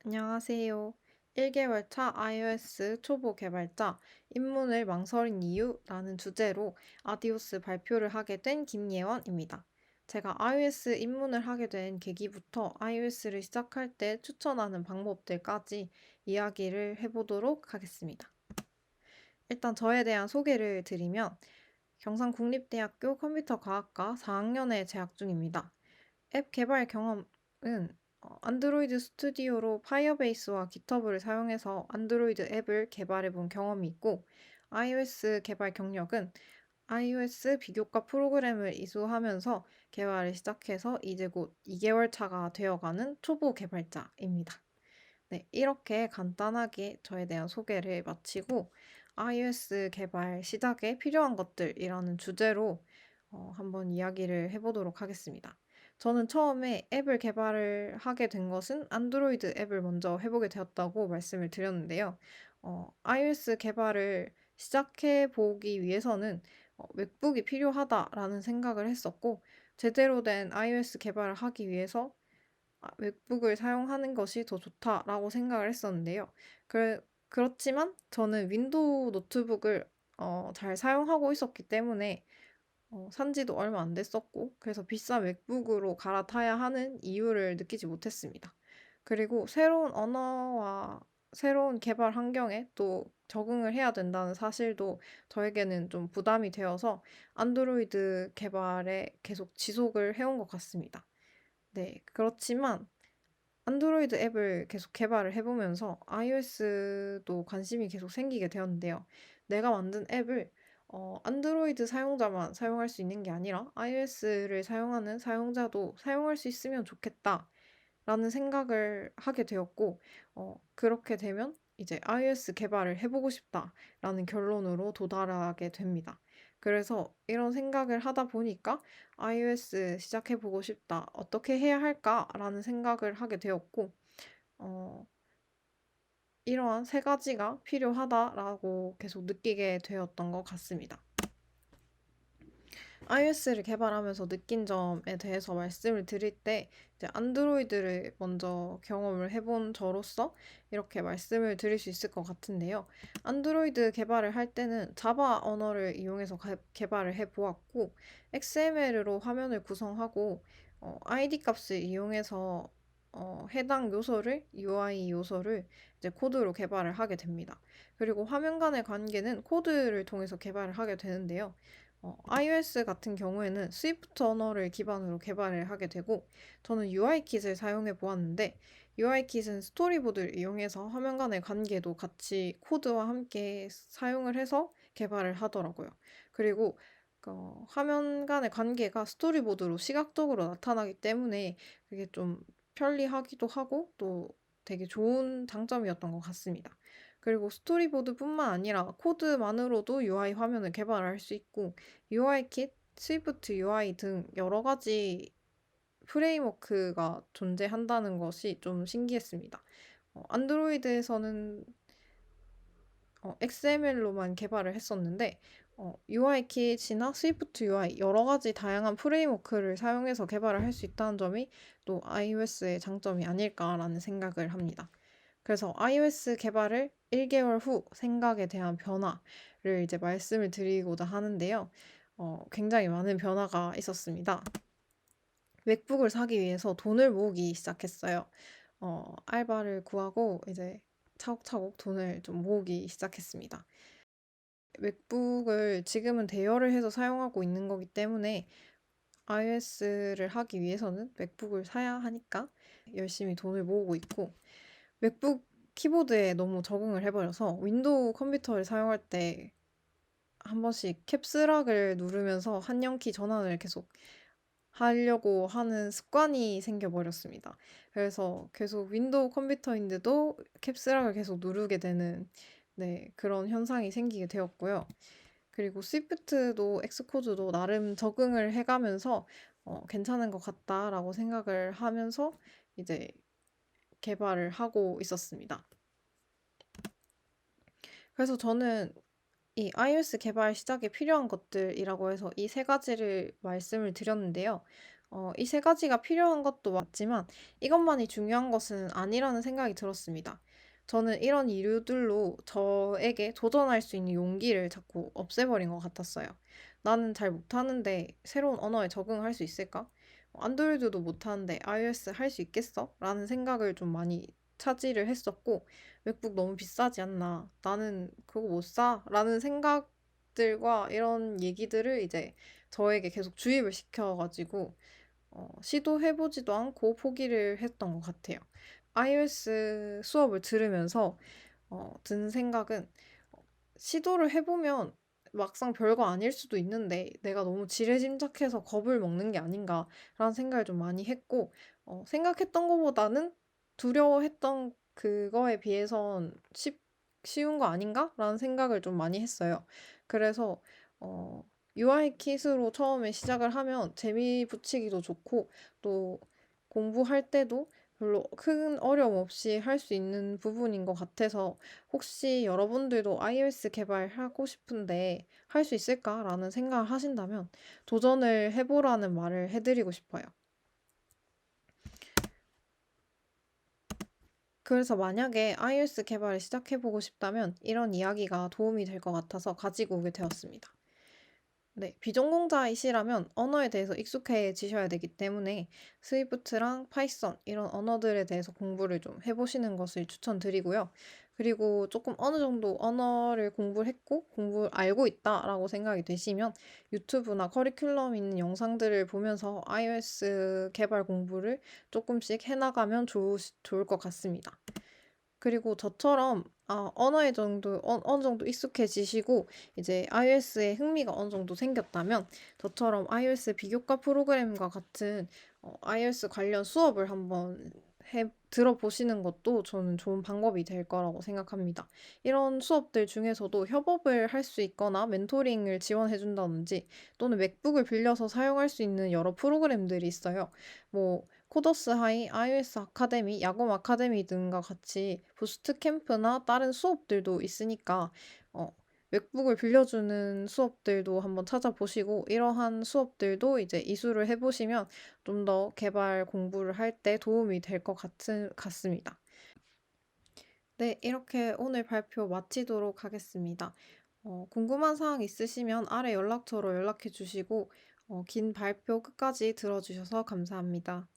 안녕하세요. 1개월 차 iOS 초보 개발자 입문을 망설인 이유라는 주제로 아디오스 발표를 하게 된 김예원입니다. 제가 iOS 입문을 하게 된 계기부터 iOS를 시작할 때 추천하는 방법들까지 이야기를 해보도록 하겠습니다. 일단 저에 대한 소개를 드리면 경상국립대학교 컴퓨터과학과 4학년에 재학 중입니다. 앱 개발 경험은 안드로이드 스튜디오로 파이어베이스와 깃허브를 사용해서 안드로이드 앱을 개발해 본 경험이 있고, iOS 개발 경력은 iOS 비교과 프로그램을 이수하면서 개발을 시작해서 이제 곧 2개월 차가 되어가는 초보 개발자입니다. 네, 이렇게 간단하게 저에 대한 소개를 마치고 iOS 개발 시작에 필요한 것들이라는 주제로 한번 이야기를 해보도록 하겠습니다. 저는 처음에 앱을 개발을 하게 된 것은 안드로이드 앱을 먼저 해보게 되었다고 말씀을 드렸는데요. iOS 개발을 시작해 보기 위해서는 맥북이 필요하다라는 생각을 했었고, 제대로 된 iOS 개발을 하기 위해서 맥북을 사용하는 것이 더 좋다라고 생각을 했었는데요. 그렇지만 저는 윈도우 노트북을 잘 사용하고 있었기 때문에 산 지도 얼마 안 됐었고, 그래서 비싼 맥북으로 갈아타야 하는 이유를 느끼지 못했습니다. 그리고 새로운 언어와 새로운 개발 환경에 또 적응을 해야 된다는 사실도 저에게는 좀 부담이 되어서 안드로이드 개발에 계속 지속을 해온 것 같습니다. 네, 그렇지만 안드로이드 앱을 계속 개발을 해보면서 iOS도 관심이 계속 생기게 되었는데요. 내가 만든 앱을 안드로이드 사용자만 사용할 수 있는 게 아니라 iOS를 사용하는 사용자도 사용할 수 있으면 좋겠다. 라는 생각을 하게 되었고, 그렇게 되면 이제 iOS 개발을 해보고 싶다라는 결론으로 도달하게 됩니다. 그래서 이런 생각을 하다 보니까 iOS 시작해보고 싶다. 어떻게 해야 할까라는 생각을 하게 되었고, 어, 이러한 세 가지가 필요하다라고 계속 느끼게 되었던 것 같습니다. iOS를 개발하면서 느낀 점에 대해서 말씀을 드릴 때 이제 안드로이드를 먼저 경험을 해본 저로서 이렇게 말씀을 드릴 수 있을 것 같은데요. 안드로이드 개발을 할 때는 자바 언어를 이용해서 개발을 해 보았고, XML로 화면을 구성하고 ID 값을 이용해서 해당 요소를 UI 요소를 이제 코드로 개발을 하게 됩니다. 그리고 화면 간의 관계는 코드를 통해서 개발을 하게 되는데요. iOS 같은 경우에는 스위프트 언어를 기반으로 개발을 하게 되고, 저는 UI킷을 사용해 보았는데, UI킷은 스토리보드를 이용해서 화면 간의 관계도 같이 코드와 함께 사용을 해서 개발을 하더라고요. 그리고 화면 간의 관계가 스토리보드로 시각적으로 나타나기 때문에 그게 좀 편리하기도 하고 또 되게 좋은 장점이었던 것 같습니다. 그리고 스토리보드뿐만 아니라 코드만으로도 UI 화면을 개발할 수 있고, UI킷, 스위프트 UI 등 여러 가지 프레임워크가 존재한다는 것이 좀 신기했습니다. 안드로이드에서는 XML로만 개발을 했었는데, UI킷이나 스위프트 UI 여러 가지 다양한 프레임워크를 사용해서 개발을 할 수 있다는 점이 또 iOS의 장점이 아닐까라는 생각을 합니다. 그래서 iOS 개발을 1개월 후 생각에 대한 변화를 이제 말씀을 드리고자 하는데요. 굉장히 많은 변화가 있었습니다. 맥북을 사기 위해서 돈을 모으기 시작했어요. 알바를 구하고 이제 차곡차곡 돈을 좀 모으기 시작했습니다. 맥북을 지금은 대여를 해서 사용하고 있는 거기 때문에 iOS를 하기 위해서는 맥북을 사야 하니까 열심히 돈을 모으고 있고, 맥북 키보드에 너무 적응을 해버려서 윈도우 컴퓨터를 사용할 때 한 번씩 캡스락을 누르면서 한영키 전환을 계속 하려고 하는 습관이 생겨버렸습니다. 그래서 계속 윈도우 컴퓨터인데도 캡스락을 계속 누르게 되는, 네, 그런 현상이 생기게 되었고요. 그리고 스위프트도 엑스코드도 나름 적응을 해가면서 괜찮은 것 같다라고 생각을 하면서 이제 개발을 하고 있었습니다. 그래서 저는 이 iOS 개발 시작에 필요한 것들이라고 해서 이 세 가지를 말씀을 드렸는데요. 이 세 가지가 필요한 것도 맞지만 이것만이 중요한 것은 아니라는 생각이 들었습니다. 저는 이런 이유들로 저에게 도전할 수 있는 용기를 자꾸 없애버린 것 같았어요. 나는 잘 못하는데 새로운 언어에 적응할 수 있을까? 안드로이드도 못하는데 iOS 할 수 있겠어? 라는 생각을 좀 많이 차지를 했었고, 맥북 너무 비싸지 않나? 나는 그거 못 사? 라는 생각들과 이런 얘기들을 이제 저에게 계속 주입을 시켜가지고, 시도해보지도 않고 포기를 했던 것 같아요. iOS 수업을 들으면서 든 생각은 시도를 해보면 막상 별거 아닐 수도 있는데 내가 너무 지레짐작해서 겁을 먹는 게 아닌가라는 생각을 좀 많이 했고, 생각했던 것보다는 두려워했던 그거에 비해선 쉬운 거 아닌가라는 생각을 좀 많이 했어요. 그래서 UI 킷으로 처음에 시작을 하면 재미 붙이기도 좋고, 또 공부할 때도 별로 큰 어려움 없이 할 수 있는 부분인 것 같아서, 혹시 여러분들도 iOS 개발하고 싶은데 할 수 있을까라는 생각을 하신다면 도전을 해보라는 말을 해드리고 싶어요. 그래서 만약에 iOS 개발을 시작해보고 싶다면 이런 이야기가 도움이 될 것 같아서 가지고 오게 되었습니다. 네, 비전공자이시라면 언어에 대해서 익숙해지셔야 되기 때문에 스위프트랑 파이썬 이런 언어들에 대해서 공부를 좀 해보시는 것을 추천드리고요. 그리고 조금 어느 정도 언어를 공부를 했고 공부를 알고 있다라고 생각이 되시면 유튜브나 커리큘럼 있는 영상들을 보면서 iOS 개발 공부를 조금씩 해나가면 좋을 것 같습니다. 그리고 저처럼 어느 정도 익숙해지시고 이제 iOS에 흥미가 어느 정도 생겼다면 저처럼 iOS 비교과 프로그램과 같은 iOS 관련 수업을 한번 들어보시는 것도 저는 좋은 방법이 될 거라고 생각합니다. 이런 수업들 중에서도 협업을 할 수 있거나 멘토링을 지원해 준다든지 또는 맥북을 빌려서 사용할 수 있는 여러 프로그램들이 있어요. 뭐 코더스 하이, iOS 아카데미, 야곰 아카데미 등과 같이 부스트 캠프나 다른 수업들도 있으니까 어, 맥북을 빌려주는 수업들도 한번 찾아보시고 이러한 수업들도 이제 이수를 해보시면 좀 더 개발 공부를 할 때 도움이 될 것 같습니다. 네, 이렇게 오늘 발표 마치도록 하겠습니다. 궁금한 사항 있으시면 아래 연락처로 연락해 주시고 긴 발표 끝까지 들어주셔서 감사합니다.